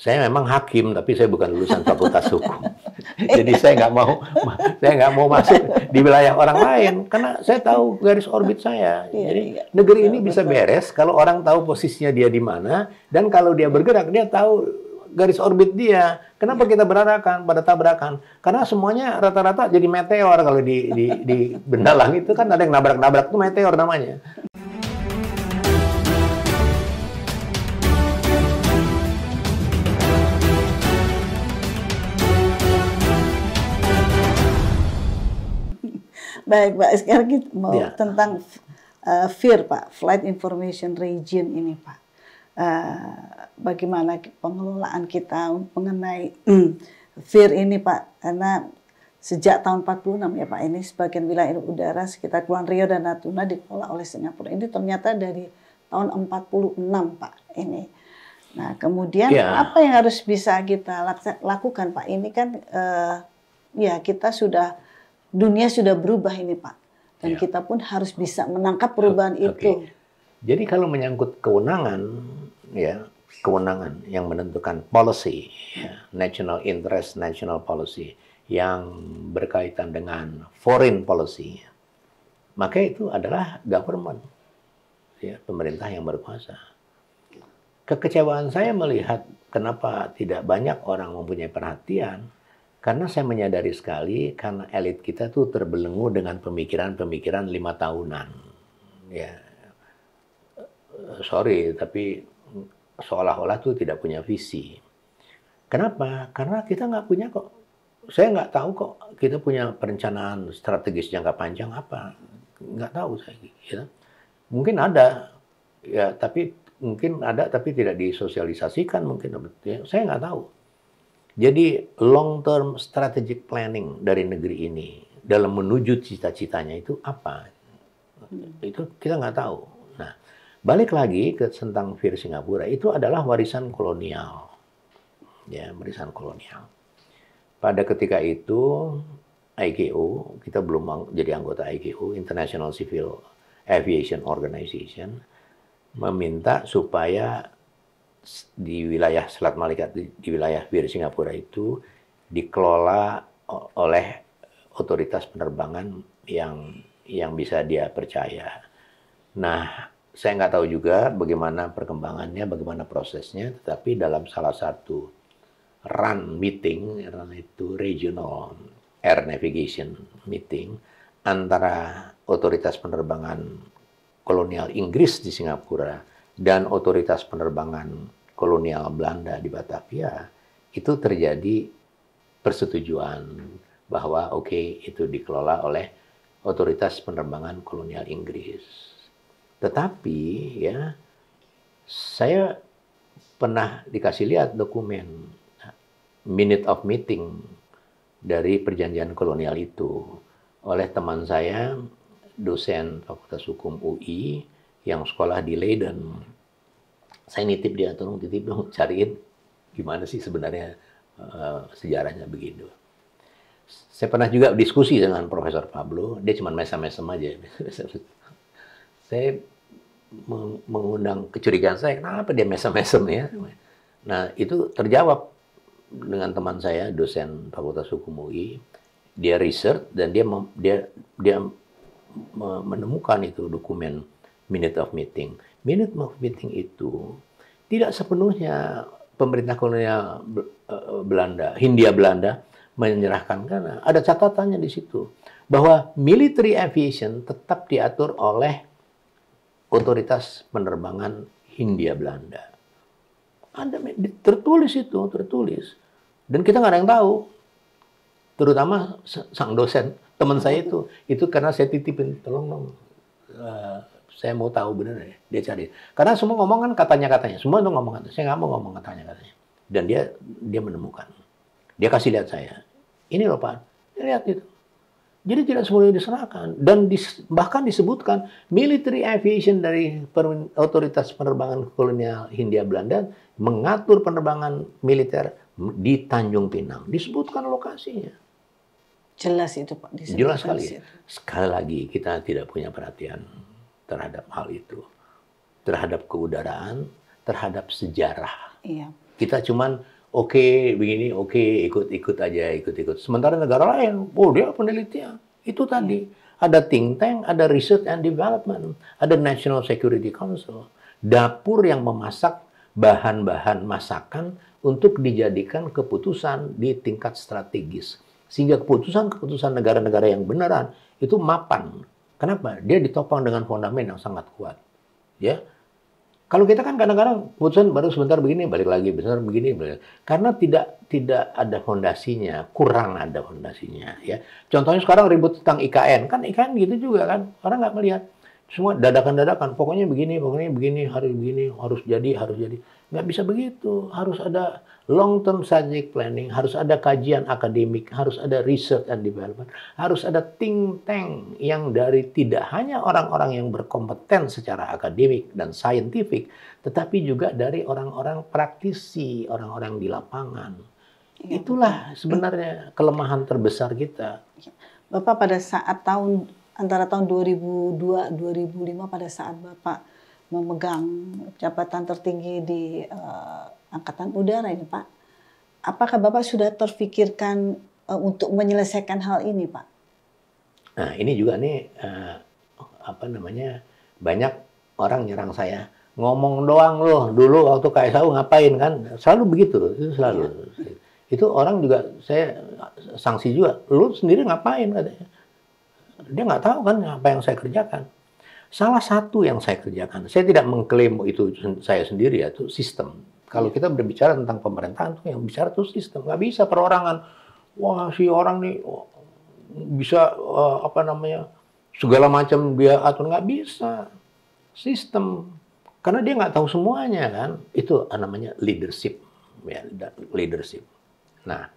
Saya memang hakim, tapi saya bukan lulusan Fakultas Hukum. Jadi saya nggak mau masuk di wilayah orang lain, karena saya tahu garis orbit saya. Jadi negeri ini bisa beres kalau orang tahu posisinya dia di mana, dan kalau dia bergerak dia tahu garis orbit dia. Kenapa kita pada tabrakan? Karena semuanya rata-rata jadi meteor kalau di benda langit itu kan ada yang nabrak-nabrak, itu meteor namanya. Baik, Pak. Sekarang kita mau tentang FIR, Pak, Flight Information Region ini, Pak. Bagaimana pengelolaan kita mengenai FIR ini, Pak? Karena sejak tahun 46 ya, Pak, ini sebagian wilayah udara sekitar Kepulauan Riau dan Natuna dikelola oleh Singapura. Ini ternyata dari tahun 46, Pak, ini. Nah, kemudian apa yang harus bisa kita lakukan, Pak? Ini kan ya kita dunia sudah berubah ini, Pak. Dan kita pun harus bisa menangkap perubahan itu. Jadi kalau menyangkut kewenangan, kewenangan yang menentukan policy, national interest, national policy, yang berkaitan dengan foreign policy, maka itu adalah government, pemerintah yang berkuasa. Kekecewaan saya melihat kenapa tidak banyak orang mempunyai perhatian, karena saya menyadari sekali, karena elit kita tuh terbelenggu dengan pemikiran-pemikiran 5 tahunan. Ya, sorry, tapi seolah-olah tuh tidak punya visi. Kenapa? Karena kita nggak punya kok. Saya nggak tahu kok kita punya perencanaan strategis jangka panjang apa. Nggak tahu saya. Ya. Mungkin ada, tapi tidak disosialisasikan mungkin. Ya, saya nggak tahu. Jadi long term strategic planning dari negeri ini dalam menuju cita-citanya itu apa? Itu kita nggak tahu. Nah, balik lagi ke tentang FIR Singapura, itu adalah warisan kolonial. Ya, warisan kolonial. Pada ketika itu ICAO, kita belum jadi anggota ICAO, International Civil Aviation Organization, meminta supaya di wilayah Selat Malaka, di wilayah FIR Singapura itu dikelola oleh otoritas penerbangan yang bisa dia percaya. Nah, saya nggak tahu juga bagaimana perkembangannya, bagaimana prosesnya, tetapi dalam salah satu meeting itu regional air navigation meeting antara otoritas penerbangan kolonial Inggris di Singapura dan otoritas penerbangan kolonial Belanda di Batavia, itu terjadi persetujuan bahwa itu dikelola oleh otoritas penerbangan kolonial Inggris. Tetapi saya pernah dikasih lihat dokumen minute of meeting dari perjanjian kolonial itu oleh teman saya, dosen Fakultas Hukum UI, yang sekolah di Leiden. Saya nitip dia, tolong titip dong, cariin gimana sih sebenarnya sejarahnya begitu. Saya pernah juga diskusi dengan Profesor Pablo, dia cuma mesem-mesem aja. Saya mengundang kecurigaan saya, kenapa dia mesem-mesem ya? Nah, itu terjawab dengan teman saya, dosen Fakultas Hukum UI. Dia research dan dia menemukan itu dokumen minute of meeting. Minute of meeting itu tidak sepenuhnya pemerintah kolonial Belanda, Hindia Belanda menyerahkan, karena ada catatannya di situ bahwa military aviation tetap diatur oleh otoritas penerbangan Hindia Belanda. Ada tertulis itu, tertulis. Dan kita nggak ada yang tahu. Terutama sang dosen, teman saya itu karena saya titipin, tolong dong. Saya mau tahu benar ya, dia cari. Karena semua ngomong kan katanya-katanya, semua itu ngomong katanya. Saya nggak mau ngomong katanya-katanya. Dan dia menemukan. Dia kasih lihat saya. Ini loh Pak, lihat itu. Jadi tidak semuanya diserahkan. Dan bahkan disebutkan military aviation dari otoritas penerbangan kolonial Hindia Belanda mengatur penerbangan militer di Tanjung Pinang. Disebutkan lokasinya. Jelas itu Pak. Jelas sekali. Sekali lagi kita tidak punya perhatian terhadap hal itu, terhadap keudaraan, terhadap sejarah. Iya. Kita cuman oke, begini, oke, ikut-ikut aja, ikut-ikut. Sementara negara lain, oh dia penelitian. Itu tadi, ada think tank, ada research and development, ada National Security Council. Dapur yang memasak bahan-bahan masakan untuk dijadikan keputusan di tingkat strategis. Sehingga keputusan-keputusan negara-negara yang beneran itu mapan. Kenapa? Dia ditopang dengan fondamen yang sangat kuat. Ya, kalau kita kan kadang-kadang putusan baru sebentar begini, balik lagi, sebentar begini, balik. Karena tidak ada fondasinya, kurang ada fondasinya. Ya, contohnya sekarang ribut tentang IKN, kan IKN gitu juga kan, orang nggak melihat. Semua dadakan-dadakan, pokoknya begini, harus jadi, harus jadi. Nggak bisa begitu, harus ada long term strategic planning, harus ada kajian akademik, harus ada research and development, harus ada think tank yang dari tidak hanya orang-orang yang berkompeten secara akademik dan scientific, tetapi juga dari orang-orang praktisi, orang-orang di lapangan. Itulah sebenarnya kelemahan terbesar kita. Bapak pada saat antara tahun 2002-2005 pada saat Bapak memegang jabatan tertinggi di Angkatan Udara ini, Pak. Apakah Bapak sudah terfikirkan untuk menyelesaikan hal ini, Pak? Nah, ini juga nih banyak orang nyerang saya. Ngomong doang loh, dulu waktu KSAU ngapain kan? Selalu begitu, itu selalu. Itu orang juga saya sanksi juga. Lu sendiri ngapain katanya? Dia nggak tahu kan apa yang saya kerjakan. Salah satu yang saya kerjakan, saya tidak mengklaim itu saya sendiri ya, itu sistem. Kalau kita berbicara tentang pemerintahan, tuh yang bicara itu sistem. Nggak bisa perorangan. Wah, si orang nih bisa segala macam dia atur, nggak bisa. Sistem. Karena dia nggak tahu semuanya kan. Itu namanya leadership. Ya, leadership. Nah,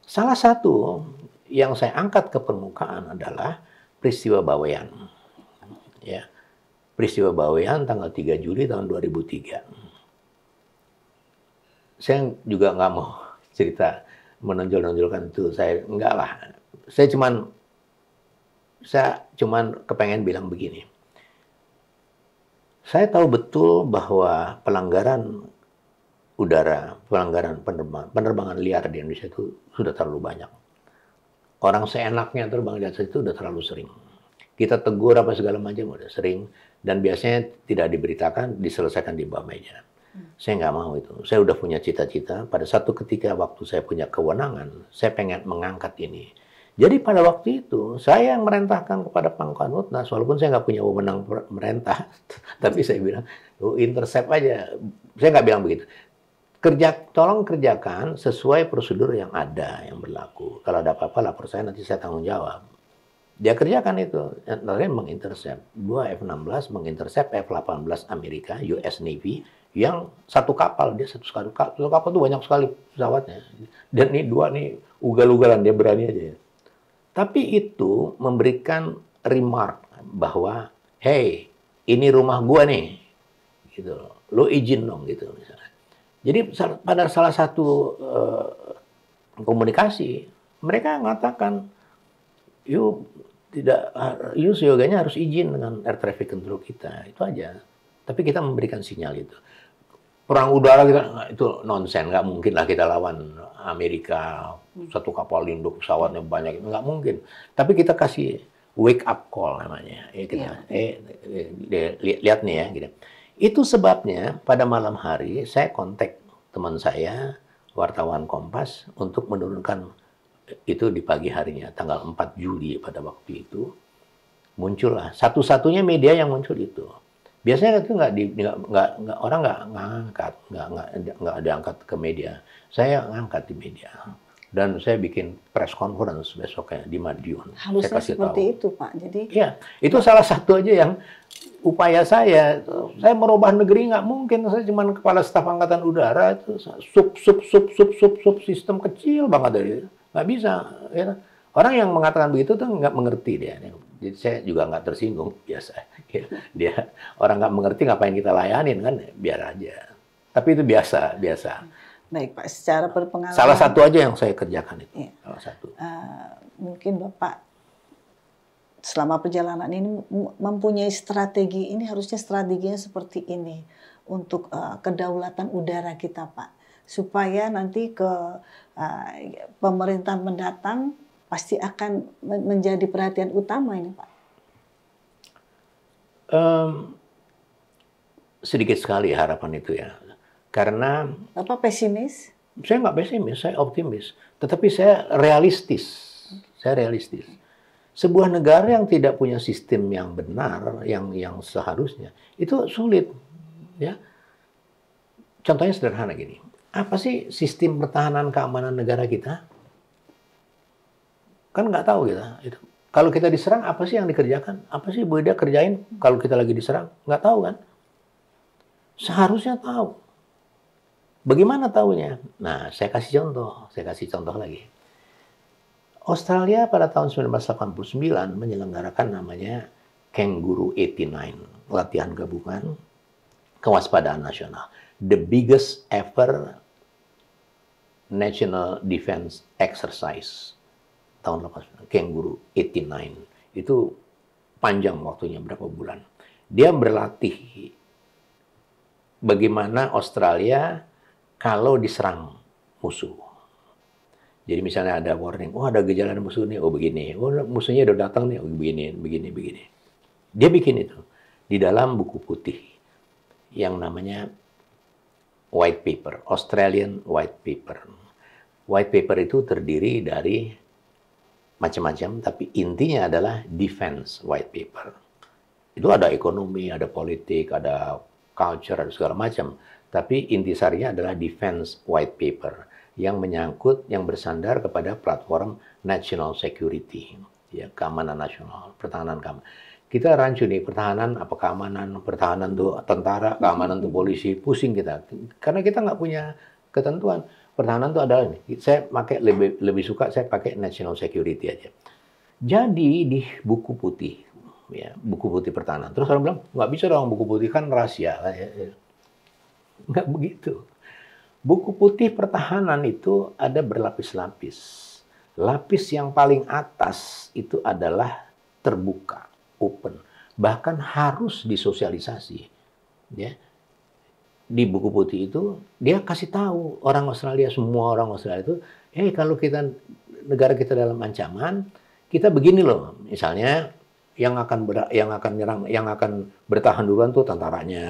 salah satu yang saya angkat ke permukaan adalah peristiwa Bawean. Ya, peristiwa Bawean tanggal 3 Juli tahun 2003. Saya juga nggak mau cerita menonjol-nonjolkan itu. Saya enggak lah. Saya cuman kepengen bilang begini. Saya tahu betul bahwa pelanggaran udara, pelanggaran penerbangan liar di Indonesia itu sudah terlalu banyak. Orang seenaknya terbang di atas itu udah terlalu sering. Kita tegur apa segala macam udah sering, dan biasanya tidak diberitakan, diselesaikan di bawah meja. Saya nggak mau itu. Saya udah punya cita-cita. Pada satu ketika waktu saya punya kewenangan, saya pengen mengangkat ini. Jadi pada waktu itu, saya yang merintahkan kepada Pangkon Hutnas, walaupun saya nggak punya wewenang merintah, tapi saya bilang, intercept aja. Saya nggak bilang begitu. Tolong kerjakan sesuai prosedur yang ada, yang berlaku. Kalau ada apa-apa, lapor saya, nanti saya tanggung jawab. Dia kerjakan itu. Nanti mengintercept. 2 F-16 mengintercept F-18 Amerika, US Navy, yang satu kapal. Dia satu kapal itu banyak sekali pesawatnya. Dan ini 2 nih, ugal-ugalan, dia berani aja ya. Tapi itu memberikan remark bahwa, hey, ini rumah gua nih, gitu. Lo izin dong, gitu misalnya. Jadi pada salah satu komunikasi, mereka mengatakan, you seyoganya harus izin dengan air traffic control kita, itu aja. Tapi kita memberikan sinyal itu. Perang udara kita itu nonsen, nggak mungkin lah kita lawan Amerika, satu kapal induk pesawatnya banyak, itu nggak mungkin. Tapi kita kasih wake up call namanya. Lihat nih ya, gitu. Itu sebabnya pada malam hari saya kontak teman saya, wartawan Kompas, untuk menurunkan itu di pagi harinya, tanggal 4 Juli pada waktu itu, muncullah. Satu-satunya media yang muncul itu. Biasanya itu orang nggak diangkat ke media. Saya ngangkat di media. Dan saya bikin press conference besoknya di Madiun. Harusnya saya kasih seperti tahu. itu, Pak. Jadi ya, itu salah satu aja yang upaya saya. Saya merubah negeri nggak mungkin. Saya cuma kepala staf angkatan udara itu sub sistem kecil banget dari itu. Nggak bisa. Ya. Orang yang mengatakan begitu tuh nggak mengerti dia. Jadi saya juga nggak tersinggung, biasa. Dia orang nggak mengerti ngapain kita layanin kan, biar aja. Tapi itu biasa. baik, Pak, secara berpengalaman. Salah satu aja yang saya kerjakan itu. Ya. Salah satu. Mungkin Bapak selama perjalanan ini mempunyai strategi. Ini harusnya strateginya seperti ini untuk kedaulatan udara kita, Pak. supaya nanti ke pemerintahan mendatang pasti akan menjadi perhatian utama ini, Pak? Sedikit sekali harapan itu ya. Karena Bapak pesimis? saya nggak pesimis, saya optimis. Tetapi saya realistis. Saya realistis. Sebuah negara yang tidak punya sistem yang benar, yang seharusnya, itu sulit. Ya. Contohnya sederhana gini. Apa sih sistem pertahanan keamanan negara kita? Kan nggak tahu kita. Itu. Kalau kita diserang, apa sih yang dikerjakan? Apa sih Bu Ida kerjain kalau kita lagi diserang? Nggak tahu kan? Seharusnya tahu. Bagaimana tahunya? Nah, saya kasih contoh lagi. Australia pada tahun 1989 menyelenggarakan namanya Kangaroo 89, latihan gabungan kewaspadaan nasional. The biggest ever national defense exercise. Tahun 89, Kangaroo 89. Itu panjang waktunya, berapa bulan. Dia berlatih bagaimana Australia kalau diserang musuh. Jadi misalnya ada warning, oh ada gejala musuh nih, oh begini, oh musuhnya udah datang nih, oh begini. Dia bikin itu di dalam buku putih yang namanya white paper, Australian white paper. White paper itu terdiri dari macam-macam, tapi intinya adalah defense white paper. Itu ada ekonomi, ada politik, ada culture, ada segala macam. Tapi intisarinya adalah defense white paper yang menyangkut, yang bersandar kepada platform national security, ya, keamanan nasional, pertahanan keamanan. Kita rancu nih, pertahanan apa keamanan, pertahanan tuh tentara, keamanan tuh polisi, pusing kita. Karena kita nggak punya ketentuan. Pertahanan tuh adalah ini. Saya pakai lebih suka saya pakai national security aja. Jadi di buku putih, ya, buku putih pertahanan. Terus orang bilang nggak bisa dong, buku putih kan rahasia. Nggak begitu. Buku putih pertahanan itu ada berlapis-lapis. Lapis yang paling atas itu adalah terbuka, open. Bahkan harus disosialisasi. Ya. Di buku putih itu, dia kasih tahu orang Australia, semua orang Australia itu, kalau negara kita dalam ancaman, kita begini loh. Misalnya, yang akan bertahan duluan tuh tentaranya.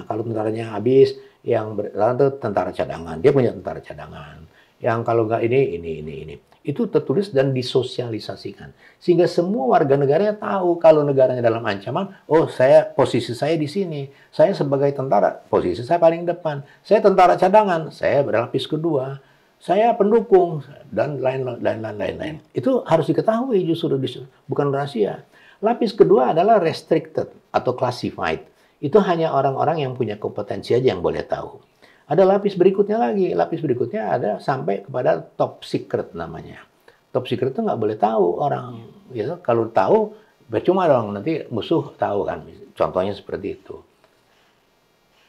Kalau tentaranya habis, yang bertahan tuh tentara cadangan. Dia punya tentara cadangan. Yang kalau nggak ini. Itu tertulis dan disosialisasikan. Sehingga semua warga negaranya tahu kalau negaranya dalam ancaman, oh posisi saya di sini. Saya sebagai tentara, posisi saya paling depan. Saya tentara cadangan, saya berlapis kedua. Saya pendukung, dan lain-lain. Itu harus diketahui justru, bukan rahasia. Lapis kedua adalah restricted atau classified. Itu hanya orang-orang yang punya kompetensi aja yang boleh tahu. Ada lapis berikutnya lagi. Lapis berikutnya ada sampai kepada top secret namanya. Top secret itu nggak boleh tahu orang. Gitu. Kalau tahu, percuma dong. Nanti musuh tahu kan. Contohnya seperti itu.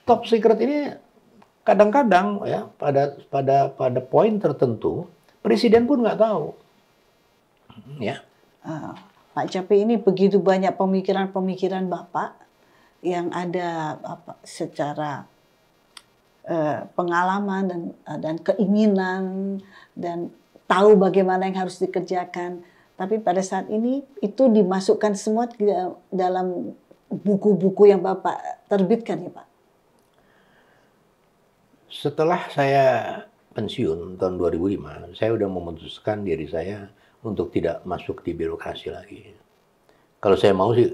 Top secret ini kadang-kadang ya pada poin tertentu presiden pun nggak tahu. Ya. Pak Capi, ini begitu banyak pemikiran-pemikiran Bapak yang ada secara pengalaman dan keinginan dan tahu bagaimana yang harus dikerjakan. Tapi pada saat ini itu dimasukkan semua dalam buku-buku yang Bapak terbitkan ya Pak? Setelah saya pensiun tahun 2005, saya sudah memutuskan diri saya untuk tidak masuk di birokrasi lagi. Kalau saya mau sih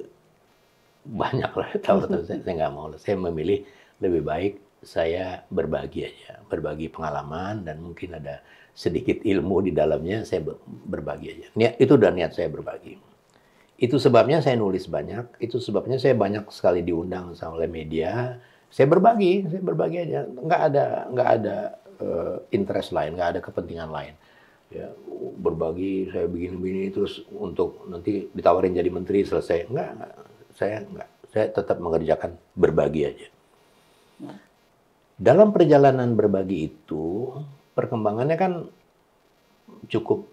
banyak lah, saya nggak mau. Saya memilih lebih baik saya berbagi aja, berbagi pengalaman dan mungkin ada sedikit ilmu di dalamnya, saya berbagi aja. Itu udah niat saya berbagi. Itu sebabnya saya nulis banyak, itu sebabnya saya banyak sekali diundang oleh media. Saya berbagi aja. Nggak ada interest lain, nggak ada kepentingan lain. Ya, berbagi, saya begini-begini terus untuk nanti ditawarin jadi menteri selesai. Enggak. Saya tetap mengerjakan berbagi aja. Dalam perjalanan berbagi itu, perkembangannya kan cukup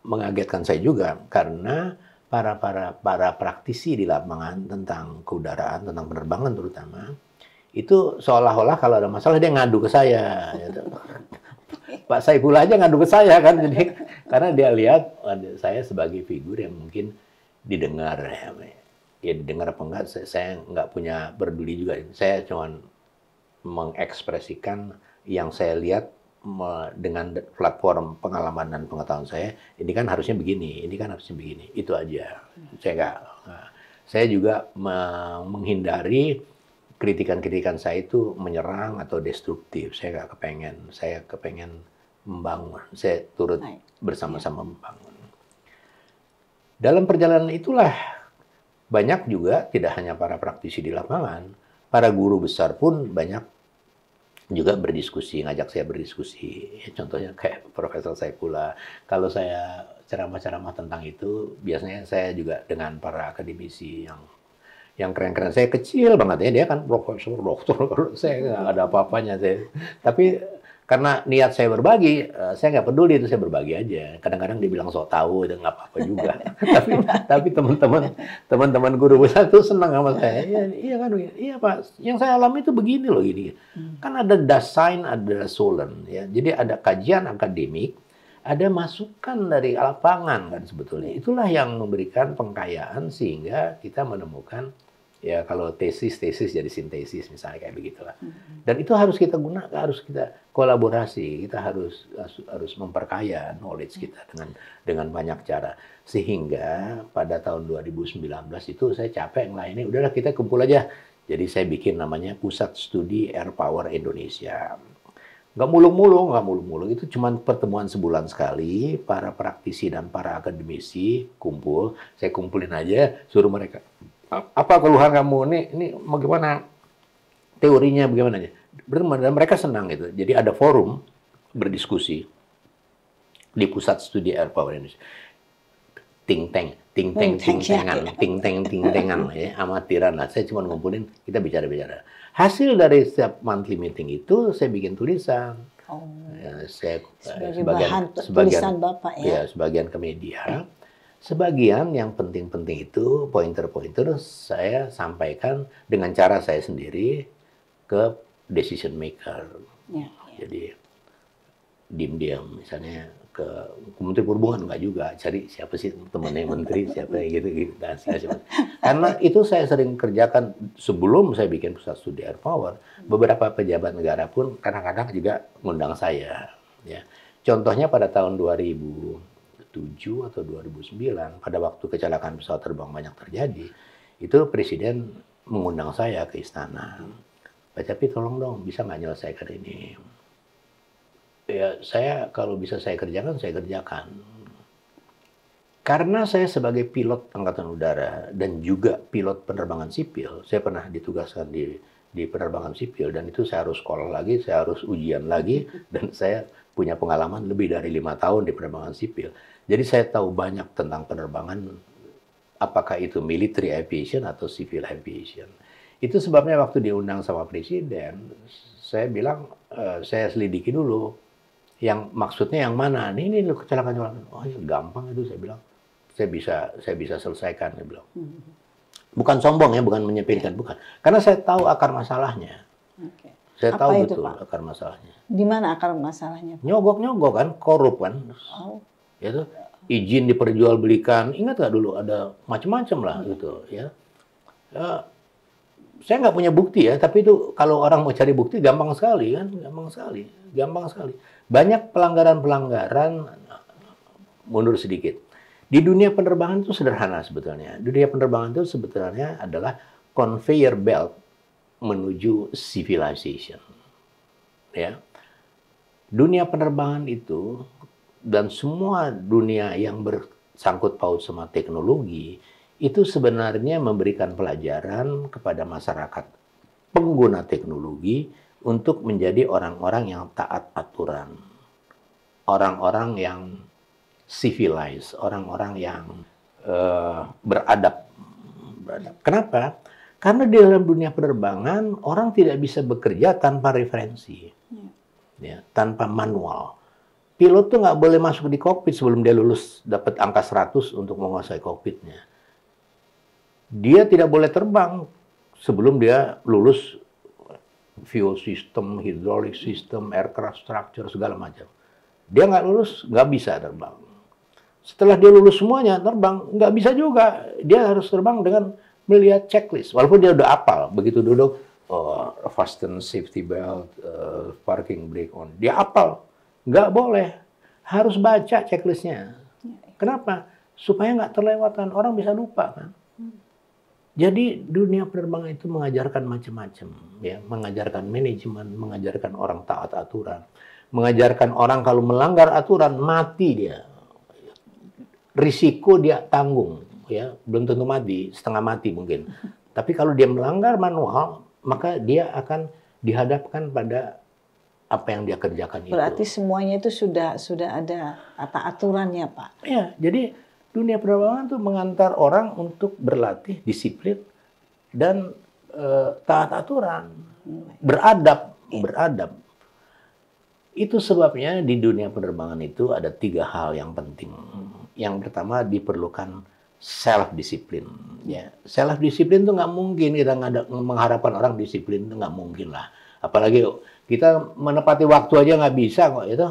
mengagetkan saya juga karena para praktisi di lapangan tentang keudaraan, tentang penerbangan terutama, itu seolah-olah kalau ada masalah dia ngadu ke saya. Gitu. Pak Saifullah aja ngadu ke saya kan, jadi karena dia lihat saya sebagai figur yang mungkin didengar ya, didengar apa enggak, saya nggak punya peduli juga. Saya cuma mengekspresikan yang saya lihat dengan platform pengalaman dan pengetahuan saya. Ini kan harusnya begini, ini kan harusnya begini, itu aja. Saya juga menghindari kritikan-kritikan saya itu menyerang atau destruktif. Saya nggak kepengen. Saya kepengen membangun. Saya turut bersama-sama membangun. Dalam perjalanan itulah banyak juga, tidak hanya para praktisi di lapangan, para guru besar pun banyak juga berdiskusi, ngajak saya berdiskusi. Contohnya kayak Profesor Saifullah. Kalau saya ceramah-ceramah tentang itu, biasanya saya juga dengan para akademisi yang keren-keren. Saya kecil banget ya, dia kan profesor, doktor, saya nggak ada apa-apanya. Tapi karena niat saya berbagi, saya nggak peduli itu, saya berbagi aja. Kadang-kadang dibilang sok tahu, itu nggak apa-apa juga. tapi teman-teman guru besar itu senang sama saya. Iya kan, iya Pak, yang saya alami itu begini loh gini. Kan ada Dasein, ada Solon, ya. Jadi ada kajian akademik, ada masukan dari lapangan kan sebetulnya. Itulah yang memberikan pengkayaan sehingga kita menemukan, ya kalau tesis jadi sintesis misalnya kayak begitulah. Dan itu harus kita gunakan, harus kita kolaborasi, kita harus memperkaya knowledge kita dengan banyak cara. Sehingga pada tahun 2019 itu saya capek ngelainin, udahlah kita kumpul aja. Jadi saya bikin namanya Pusat Studi Air Power Indonesia. Nggak muluk-muluk, itu cuma pertemuan sebulan sekali, para praktisi dan para akademisi kumpul, saya kumpulin aja, suruh mereka, apa keluhan kamu, ini bagaimana teorinya, bagaimana aja. Dan mereka senang gitu, jadi ada forum berdiskusi di Pusat Studi Air Power Indonesia. Ting-tengan, ya, amatiran lah. Saya cuma ngumpulin, kita bicara-bicara. Hasil dari setiap monthly meeting itu saya bikin tulisan. Ya, saya bahan tulisan Bapak ya. Sebagian ke media. Sebagian yang penting-penting itu pointer-pointer saya sampaikan dengan cara saya sendiri ke decision maker. Ya. Jadi diam-diam misalnya ke Menteri Perhubungan enggak juga, cari siapa sih temannya menteri, siapa gitu. Karena itu saya sering kerjakan sebelum saya bikin Pusat Studi Air Power. Beberapa pejabat negara pun kadang-kadang juga ngundang saya. Ya. Contohnya pada tahun 2007 atau 2009, pada waktu kecelakaan pesawat terbang banyak terjadi, itu Presiden mengundang saya ke istana. Pak Capi tolong dong, bisa nggak nyelesaikan ini? Ya, kalau bisa saya kerjakan, saya kerjakan. Karena saya sebagai pilot Angkatan Udara dan juga pilot penerbangan sipil, saya pernah ditugaskan di penerbangan sipil, dan itu saya harus sekolah lagi, saya harus ujian lagi, dan saya punya pengalaman lebih dari 5 tahun di penerbangan sipil. Jadi saya tahu banyak tentang penerbangan, apakah itu military aviation atau civil aviation. Itu sebabnya waktu diundang sama Presiden, saya bilang, saya selidiki dulu. Yang maksudnya yang mana? Ini kecelakaan. Oh ya gampang itu, saya bilang. Saya bisa selesaikan, saya bilang. Bukan sombong ya, bukan menyepelekan, bukan. Karena saya tahu akar masalahnya. Okay. Saya tahu betul akar masalahnya. Di mana akar masalahnya? Nyogok kan, korup kan. Itu izin diperjualbelikan. Ingat nggak dulu ada macam-macam lah gitu ya. Saya nggak punya bukti ya, tapi itu kalau orang mau cari bukti gampang sekali kan, gampang sekali. Banyak pelanggaran, mundur sedikit. Di dunia penerbangan itu sederhana sebetulnya. Dunia penerbangan itu sebetulnya adalah conveyor belt menuju civilization. Ya. Dunia penerbangan itu dan semua dunia yang bersangkut paut sama teknologi itu sebenarnya memberikan pelajaran kepada masyarakat pengguna teknologi untuk menjadi orang-orang yang taat aturan, orang-orang yang civilized, orang-orang yang beradab. Kenapa? Karena di dalam dunia penerbangan orang tidak bisa bekerja tanpa referensi, ya, tanpa manual. Pilot tuh nggak boleh masuk di kokpit sebelum dia lulus dapat angka 100 untuk menguasai kokpitnya. Dia tidak boleh terbang sebelum dia lulus fuel system, hydraulic system, aircraft structure, segala macam. Dia nggak lulus, nggak bisa terbang. Setelah dia lulus semuanya terbang, nggak bisa juga. Dia harus terbang dengan melihat checklist. Walaupun dia udah apal, begitu duduk, fasten safety belt, parking brake on. Dia apal, nggak boleh. Harus baca checklistnya. Kenapa? Supaya nggak terlewatkan. Orang bisa lupa kan. Jadi dunia penerbangan itu mengajarkan macam-macam, ya, mengajarkan manajemen, mengajarkan orang taat aturan, mengajarkan orang kalau melanggar aturan mati dia, risiko dia tanggung, ya, belum tentu mati, setengah mati mungkin. Tapi kalau dia melanggar manual, maka dia akan dihadapkan pada apa yang dia kerjakan itu. Berarti semuanya itu sudah ada aturannya, Pak. Ya, jadi dunia penerbangan itu mengantar orang untuk berlatih disiplin dan taat aturan, beradab. Itu sebabnya di dunia penerbangan itu ada 3 hal yang penting. Yang pertama diperlukan self disiplin. Ya, self disiplin itu nggak mungkin kita mengharapkan orang disiplin, itu nggak mungkin lah. Apalagi kita menepati waktu aja nggak bisa kok, itu.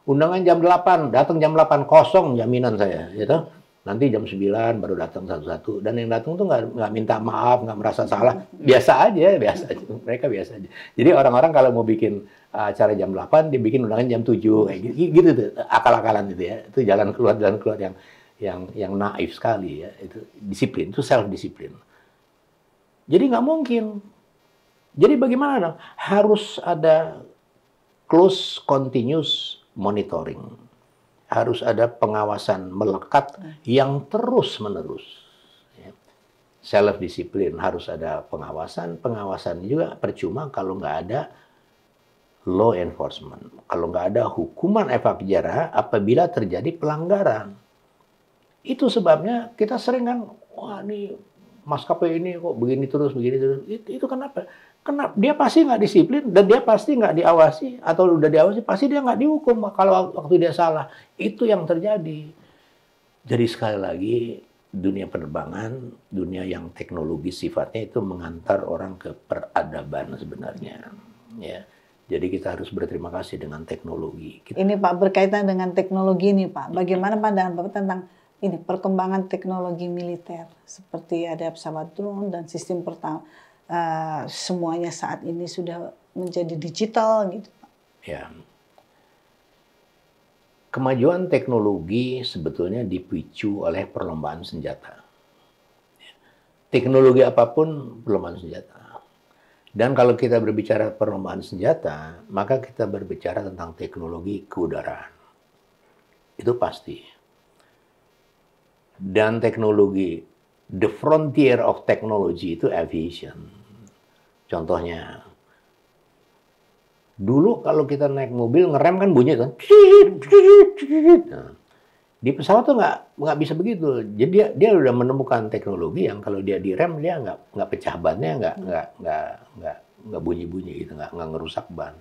Undangan jam 8, datang jam 8 kosong jaminan saya, gitu. Nanti jam 9 baru datang satu-satu. Dan yang datang tuh nggak minta maaf, nggak merasa salah. Biasa aja. Mereka biasa aja. Jadi orang-orang kalau mau bikin acara jam 8, dibikin undangan jam 7. Kayak gitu tuh, akal-akalan gitu ya. Itu jalan keluar yang naif sekali ya. Itu disiplin, itu self-disiplin. Jadi nggak mungkin. Jadi bagaimana dong? Harus ada close continuous monitoring. Harus ada pengawasan melekat yang terus-menerus. Self-disiplin, harus ada pengawasan. Pengawasan juga percuma kalau nggak ada law enforcement. Kalau nggak ada hukuman efek jera apabila terjadi pelanggaran. Itu sebabnya kita sering kan, wah ini maskapai ini kok begini terus. Itu kenapa? Karena dia pasti nggak disiplin dan dia pasti nggak diawasi, atau udah diawasi pasti dia nggak dihukum kalau waktu dia salah. Itu yang terjadi. Jadi sekali lagi dunia penerbangan, dunia yang teknologi sifatnya itu mengantar orang ke peradaban sebenarnya. Ya. Jadi kita harus berterima kasih dengan teknologi. Ini Pak, berkaitan dengan teknologi ini Pak, bagaimana pandangan Bapak tentang ini perkembangan teknologi militer, seperti ada pesawat drone dan sistem semuanya saat ini sudah menjadi digital gitu Pak. Ya. Kemajuan teknologi sebetulnya dipicu oleh perlombaan senjata. Teknologi apapun perlombaan senjata. Dan kalau kita berbicara perlombaan senjata, maka kita berbicara tentang teknologi keudaraan. Itu pasti. Dan teknologi, the frontier of technology itu aviation. Contohnya, dulu kalau kita naik mobil ngerem kan bunyi kan, nah, di pesawat tuh nggak bisa begitu. Jadi dia udah menemukan teknologi yang kalau dia direm dia nggak pecah bannya, nggak bunyi gitu, nggak ngerusak ban.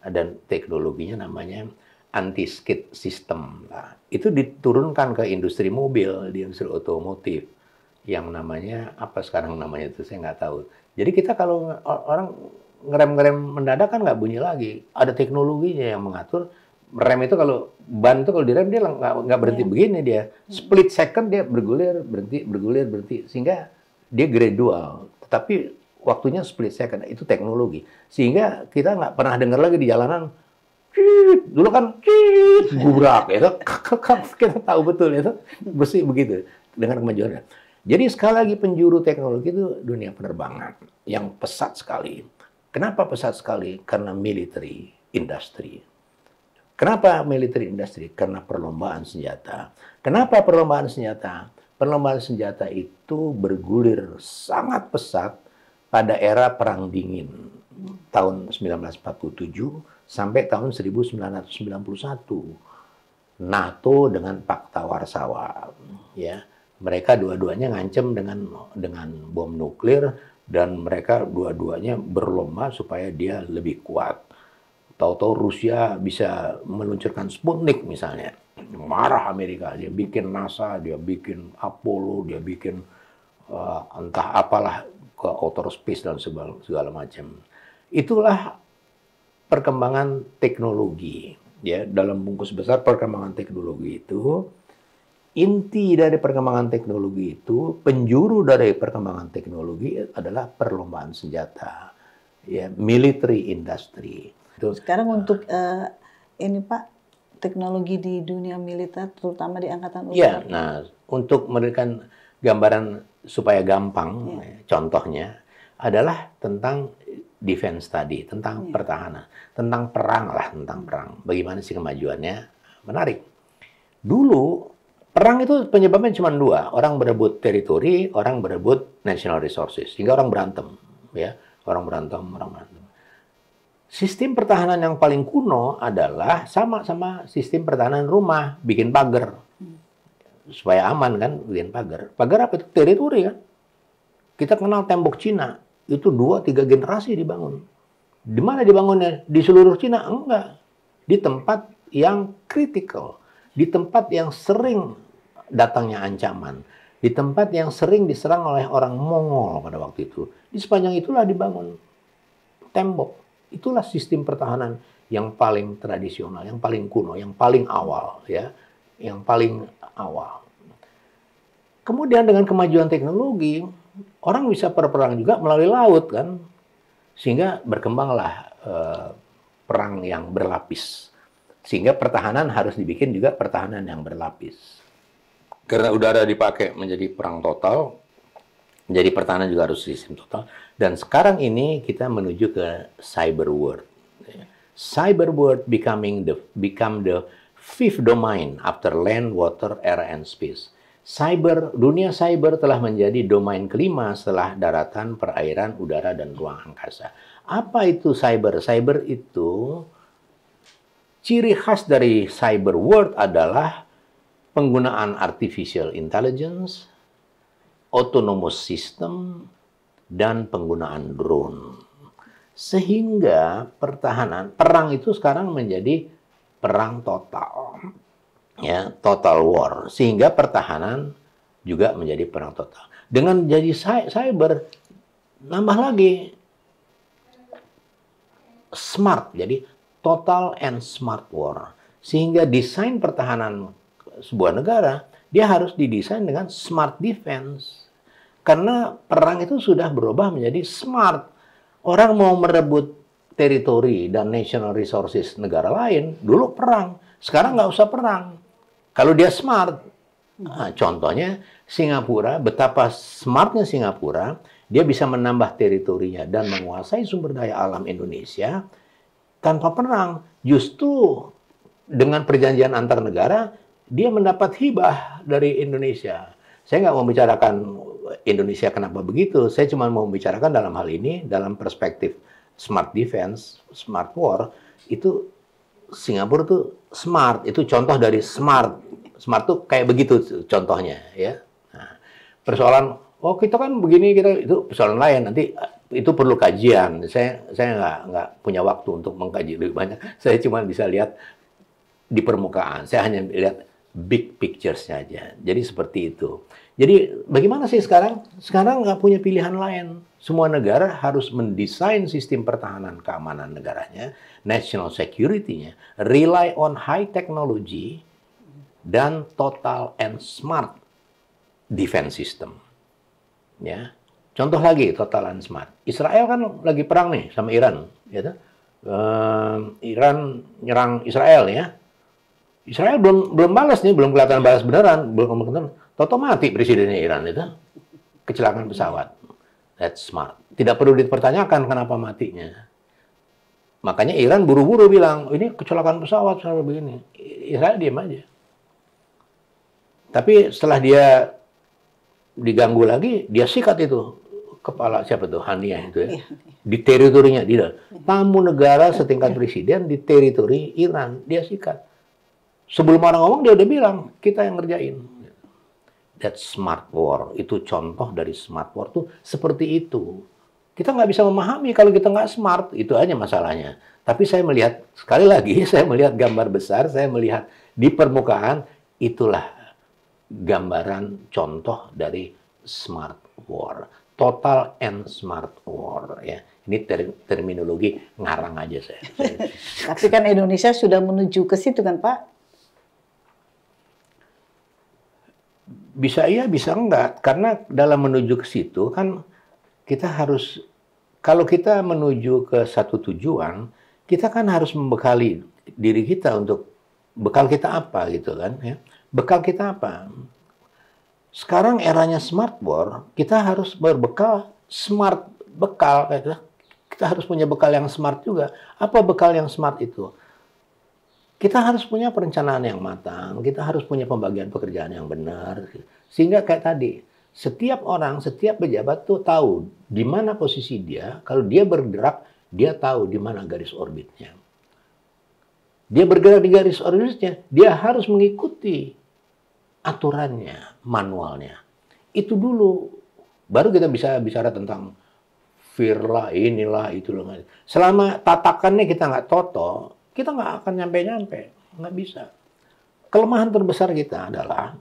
Dan teknologinya namanya anti-skid system. Nah, itu diturunkan ke industri mobil, di industri otomotif. Yang namanya apa sekarang namanya itu saya nggak tahu. Jadi kita kalau orang ngerem mendadak kan nggak bunyi lagi. Ada teknologinya yang mengatur. Rem itu kalau ban itu kalau direm dia nggak berhenti begini dia. Split second dia bergulir berhenti sehingga dia gradual. Tetapi waktunya split second itu teknologi. Sehingga kita nggak pernah dengar lagi di jalanan. Dulu kan gubrak itu kita tahu betul itu bersih begitu dengan kemajuannya. Jadi sekali lagi penjuru teknologi itu dunia penerbangan yang pesat sekali. Kenapa pesat sekali? Karena military industry. Kenapa military industry? Karena perlombaan senjata. Kenapa perlombaan senjata? Perlombaan senjata itu bergulir sangat pesat pada era Perang Dingin tahun 1947 sampai tahun 1991. NATO dengan Pakta Warsawa, ya. Mereka dua-duanya ngancem dengan bom nuklir dan mereka dua-duanya berlomba supaya dia lebih kuat. Tahu-tahu Rusia bisa meluncurkan Sputnik misalnya. Marah Amerika, dia bikin NASA, dia bikin Apollo, dia bikin entah apalah ke outer space dan segala macam. Itulah perkembangan teknologi. Ya, dalam bungkus besar perkembangan teknologi itu, inti dari perkembangan teknologi itu, penjuru dari perkembangan teknologi adalah perlombaan senjata, ya, military industry. Sekarang untuk ini Pak, teknologi di dunia militer, terutama di Angkatan Udara. Ya, nah, untuk memberikan gambaran supaya gampang, contohnya adalah tentang defense tadi, tentang pertahanan, tentang perang lah, tentang perang. Bagaimana sih kemajuannya? Menarik. Dulu perang itu penyebabnya cuma dua, orang berebut teritori, orang berebut national resources, sehingga orang berantem, ya, orang berantem. Sistem pertahanan yang paling kuno adalah sama sistem pertahanan rumah, bikin pagar supaya aman kan, bikin pagar. Pagar apa itu? Teritori kan. Kita kenal tembok Cina, itu 2-3 generasi dibangun. Di mana dibangunnya? Di seluruh Cina? Enggak. Di tempat yang kritikal, di tempat yang sering datangnya ancaman, di tempat yang sering diserang oleh orang Mongol pada waktu itu. Di sepanjang itulah dibangun tembok. Itulah sistem pertahanan yang paling tradisional, yang paling kuno, yang paling awal, ya, yang paling awal. Kemudian dengan kemajuan teknologi, orang bisa berperang juga melalui laut kan, sehingga berkembanglah perang yang berlapis. Sehingga pertahanan harus dibikin juga pertahanan yang berlapis. Karena udara dipakai menjadi perang total, jadi pertahanan juga harus sistem total. Dan sekarang ini kita menuju ke cyber world. Cyber world become the fifth domain after land, water, air, and space. Dunia cyber telah menjadi domain kelima setelah daratan, perairan, udara, dan ruang angkasa. Apa itu cyber? Cyber itu ciri khas dari cyber world adalah penggunaan artificial intelligence, autonomous system, dan penggunaan drone. Sehingga perang itu sekarang menjadi perang total. Ya, total war. Sehingga pertahanan juga menjadi perang total. Dengan jadi cyber, nambah lagi smart. Jadi total and smart war. Sehingga desain pertahanan sebuah negara, dia harus didesain dengan smart defense. Karena perang itu sudah berubah menjadi smart. Orang mau merebut teritori dan national resources negara lain, dulu perang. Sekarang nggak usah perang. Kalau dia smart. Nah, contohnya Singapura, betapa smartnya Singapura, dia bisa menambah teritorinya dan menguasai sumber daya alam Indonesia tanpa perang. Justru dengan perjanjian antar negara, dia mendapat hibah dari Indonesia. Saya nggak mau bicarakan Indonesia kenapa begitu. Saya cuma mau bicarakan dalam hal ini, dalam perspektif smart defense, smart war, itu Singapura tuh smart. Itu contoh dari smart. Smart tuh kayak begitu contohnya, ya. Nah, persoalan, oh kita kan begini, itu persoalan lain. Nanti itu perlu kajian. Saya nggak punya waktu untuk mengkaji lebih banyak. Saya cuma bisa lihat di permukaan. Saya hanya lihat big pictures-nya aja. Jadi seperti itu. Jadi bagaimana sih sekarang? Sekarang nggak punya pilihan lain. Semua negara harus mendesain sistem pertahanan keamanan negaranya, national security-nya, rely on high technology, dan total and smart defense system. Ya. Contoh lagi, total and smart. Israel kan lagi perang nih sama Iran. Gitu. Iran nyerang Israel ya. Israel belum balas nih, belum kelihatan balas beneran, belum kelihatan. Toto mati presidennya Iran itu, kecelakaan pesawat. That's smart. Tidak perlu dipertanyakan kenapa matinya. Makanya Iran buru-buru bilang, ini kecelakaan pesawat, begini. Israel diam aja. Tapi setelah dia diganggu lagi, dia sikat itu kepala siapa tuh, Haniyeh itu ya, di teritorinya dia. Tamu negara setingkat presiden di teritori Iran, dia sikat. Sebelum orang ngomong dia udah bilang, kita yang ngerjain. That's smart war. Itu contoh dari smart war tuh seperti itu. Kita nggak bisa memahami kalau kita nggak smart. Itu aja masalahnya. Tapi saya melihat, sekali lagi, saya melihat gambar besar, saya melihat di permukaan, itulah gambaran contoh dari smart war. Total and smart war. Ya. Ini terminologi ngarang aja saya. Tapi kan Indonesia sudah menuju ke situ kan Pak? Bisa iya, bisa enggak. Karena dalam menuju ke situ kan kita harus, kalau kita menuju ke satu tujuan, kita kan harus membekali diri kita untuk bekal kita apa gitu kan ya. Bekal kita apa? Sekarang eranya smart war, kita harus berbekal smart bekal gitu. Kita harus punya bekal yang smart juga. Apa bekal yang smart itu? Kita harus punya perencanaan yang matang, kita harus punya pembagian pekerjaan yang benar. Sehingga kayak tadi, setiap orang, setiap pejabat tuh tahu di mana posisi dia. Kalau dia bergerak, dia tahu di mana garis orbitnya. Dia bergerak di garis orbitnya, dia harus mengikuti aturannya, manualnya. Itu dulu. Baru kita bisa bicara tentang fear lah, inilah, itulah. Selama tatakannya kita nggak toto, kita nggak akan nyampe-nyampe. Nggak bisa. Kelemahan terbesar kita adalah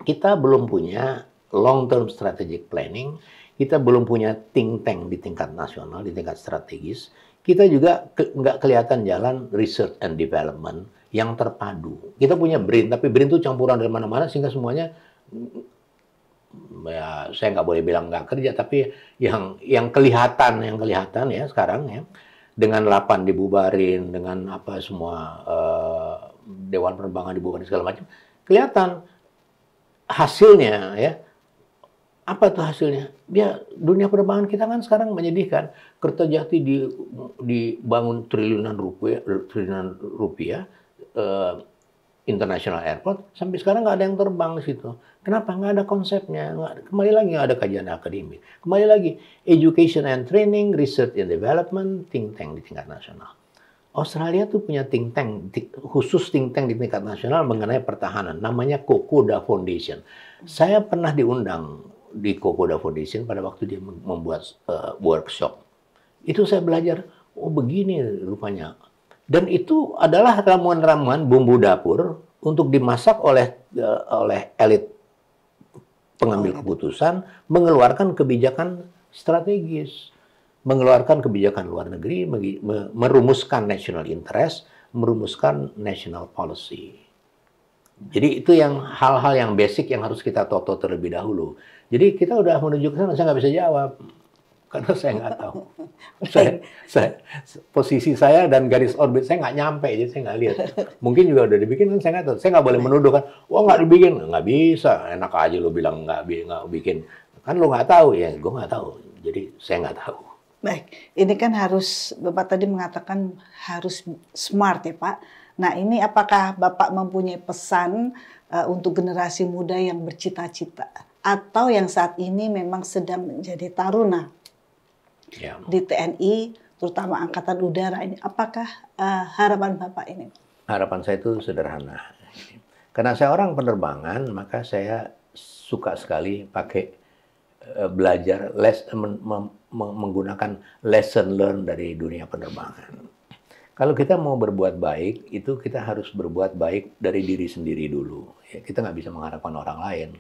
kita belum punya long-term strategic planning, kita belum punya think tank di tingkat nasional, di tingkat strategis, kita juga nggak kelihatan jalan research and development yang terpadu. Kita punya BRIN, tapi BRIN itu campuran dari mana-mana sehingga semuanya, ya saya nggak boleh bilang nggak kerja, tapi yang kelihatan ya sekarang ya, dengan 8 dibubarin, dengan apa semua Dewan Penerbangan dibubarin segala macam, kelihatan hasilnya ya. Apa tuh hasilnya? Ya, dunia penerbangan kita kan sekarang menyedihkan. Kertajati dibangun triliunan rupiah, international airport, sampai sekarang nggak ada yang terbang di situ. Kenapa? Nggak ada konsepnya. Kembali lagi nggak ada kajian akademik. Kembali lagi, education and training, research and development, think tank di tingkat nasional. Australia tuh punya think tank, khusus think tank di tingkat nasional mengenai pertahanan. Namanya Kokoda Foundation. Saya pernah diundang di Kokoda Foundation pada waktu dia membuat workshop. Itu saya belajar, oh begini rupanya. Dan itu adalah ramuan-ramuan bumbu dapur untuk dimasak oleh elit pengambil keputusan, mengeluarkan kebijakan strategis, mengeluarkan kebijakan luar negeri, merumuskan national interest, merumuskan national policy. Jadi itu yang hal-hal yang basic yang harus kita toto terlebih dahulu. Jadi kita udah menuju ke sana, saya nggak bisa jawab. Karena saya nggak tahu. Posisi saya dan garis orbit saya nggak nyampe, jadi saya nggak lihat. Mungkin juga udah dibikin, kan saya nggak tahu. Saya nggak boleh menuduh kan, wah nggak dibikin. Nggak bisa, enak aja lo bilang nggak bikin. Kan lo nggak tahu, ya gue nggak tahu. Jadi saya nggak tahu. Baik, ini kan harus, Bapak tadi mengatakan harus smart ya Pak. Nah ini apakah Bapak mempunyai pesan untuk generasi muda yang bercita-cita? Atau yang saat ini memang sedang menjadi taruna ya, di TNI, terutama Angkatan Udara ini? Apakah harapan Bapak ini? Harapan saya itu sederhana. Karena saya orang penerbangan, maka saya suka sekali pakai belajar, menggunakan lesson learn dari dunia penerbangan. Kalau kita mau berbuat baik, itu kita harus berbuat baik dari diri sendiri dulu. Ya, kita nggak bisa mengharapkan orang lain.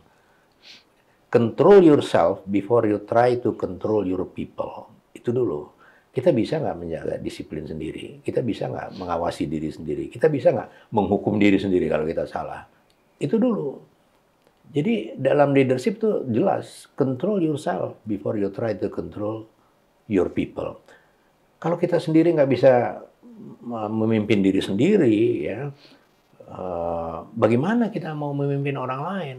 Control yourself before you try to control your people. Itu dulu. Kita bisa nggak menjaga disiplin sendiri? Kita bisa nggak mengawasi diri sendiri? Kita bisa nggak menghukum diri sendiri kalau kita salah? Itu dulu. Jadi dalam leadership tuh jelas, control yourself before you try to control your people. Kalau kita sendiri nggak bisa memimpin diri sendiri, ya, bagaimana kita mau memimpin orang lain?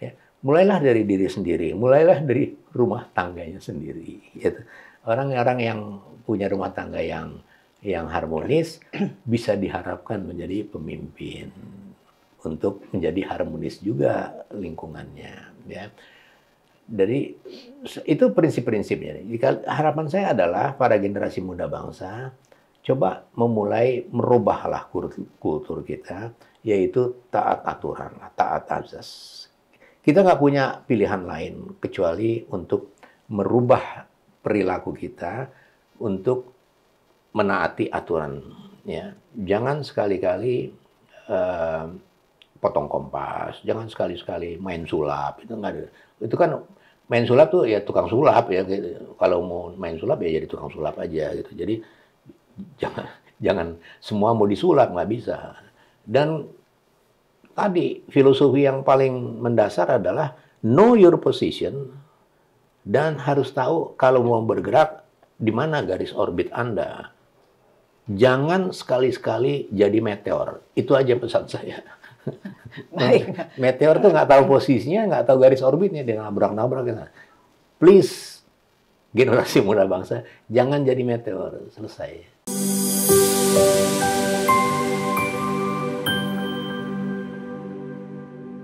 Ya, mulailah dari diri sendiri, mulailah dari rumah tangganya sendiri. Gitu. Orang-orang yang punya rumah tangga yang harmonis bisa diharapkan menjadi pemimpin untuk menjadi harmonis juga lingkungannya. Ya. Dari itu prinsip-prinsipnya. Jika harapan saya adalah para generasi muda bangsa coba memulai merubahlah kultur kita, yaitu taat aturan, taat azas. Kita nggak punya pilihan lain kecuali untuk merubah perilaku kita untuk menaati aturan. Ya. Jangan sekali-kali potong kompas, jangan sekali-sekali main sulap. Itu nggak ada. Itu kan main sulap tuh ya tukang sulap ya. Gitu. Kalau mau main sulap ya jadi tukang sulap aja gitu. Jadi jangan semua mau disulap, nggak bisa. Dan tadi filosofi yang paling mendasar adalah know your position dan harus tahu kalau mau bergerak di mana garis orbit Anda. Jangan sekali-sekali jadi meteor. Itu aja pesan saya. Baik. Meteor tuh nggak tahu posisinya, nggak tahu garis orbitnya, dia nabrak-nabrak. Gitu. Please, generasi muda bangsa, jangan jadi meteor. Selesai.